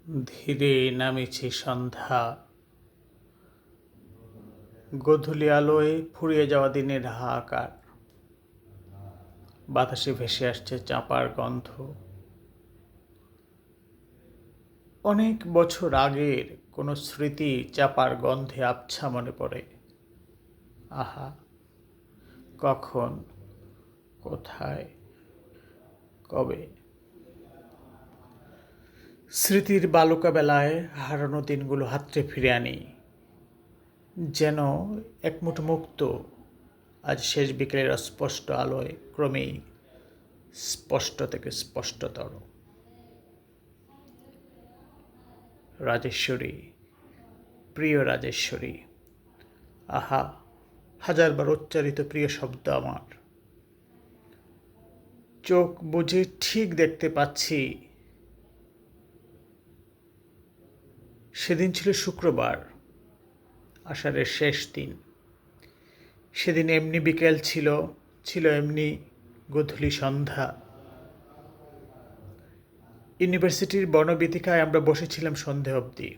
ধীরে নামিছে সন্ধ্যা, গোধূলি আলোয় ফুরিয়ে যাওয়া দিনের হাহাকার। বাতাসে ভেসে আসছে চাঁপার গন্ধ। অনেক বছর আগের কোনো স্মৃতি চাঁপার গন্ধে আবছা মনে পড়ে। আহা, কখন, কোথায়, কবে? স্মৃতির বালুকা বেলায় হারানো দিনগুলো হাতড়ে ফিরে আনি, যেন একমুঠো মুক্ত। আজ শেষ বিকেলের অস্পষ্ট আলোয় ক্রমেই স্পষ্ট থেকে স্পষ্টতর। রাজেশ্বরী, প্রিয় রাজেশ্বরী, আহা, হাজারবার উচ্চারিত প্রিয় শব্দ আমার। চোখ বুজে ঠিক দেখতে পাচ্ছি, সেদিন ছিল শুক্রবার, আষাঢ়ের শেষ দিন। সেদিন এমনি বিকেল ছিল, ছিল এমনি গোধূলি সন্ধ্যা। ইউনিভার্সিটির বনবীথিকায় আমরা বসেছিলাম সন্ধে অবধি।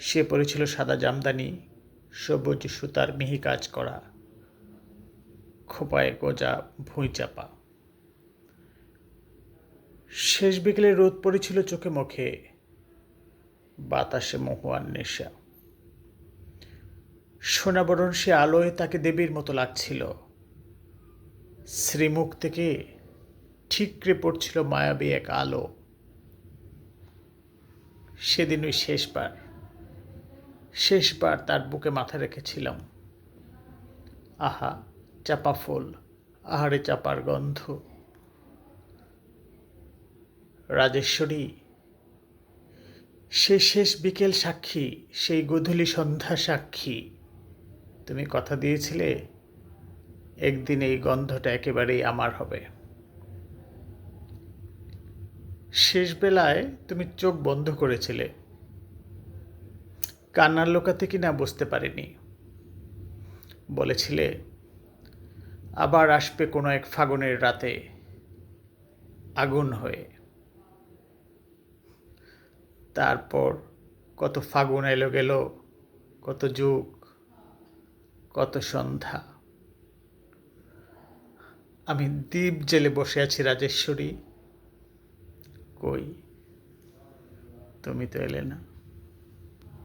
সে পরেছিল সাদা জামদানি, সবুজ সুতার মিহি কাজ করা, খোপায় গোজা ভুঁই চাপা। শেষ বিকেলে রোদ পড়েছিল চোখে মুখে, বাতাসে মহুয়ার নেশা। সোনাবরণ সে আলোয় তাকে দেবীর মতো লাগছিল। শ্রীমুখ থেকে ঠিকরে পড়ছিল মায়াবী এক আলো। সেদিন ওই শেষবার তার বুকে মাথা রেখেছিলাম। আহা, চাপা ফুল, আহারে চাপার গন্ধ। রাজেশ্বরী, সেই শেষ বিকেল সাক্ষী, সেই গোধূলি সন্ধ্যা সাক্ষী। তুমি কথা দিয়েছিলে একদিন এই গন্ধটা একেবারেই আমার হবে। শেষ বেলায় তুমি চোখ বন্ধ করেছিলে, কান্নার লোকাতে কিনা বুঝতে পারিনি। বলেছিলে আবার আসবে কোনো এক ফাগুনের রাতে আগুন হয়ে। তারপর কত ফাগুন এলো গেল, কত যুগ, কত সন্ধ্যা। আমি দ্বীপ জেলে বসে আছি রাজেশ্বরী, কই তুমি তো এলে না।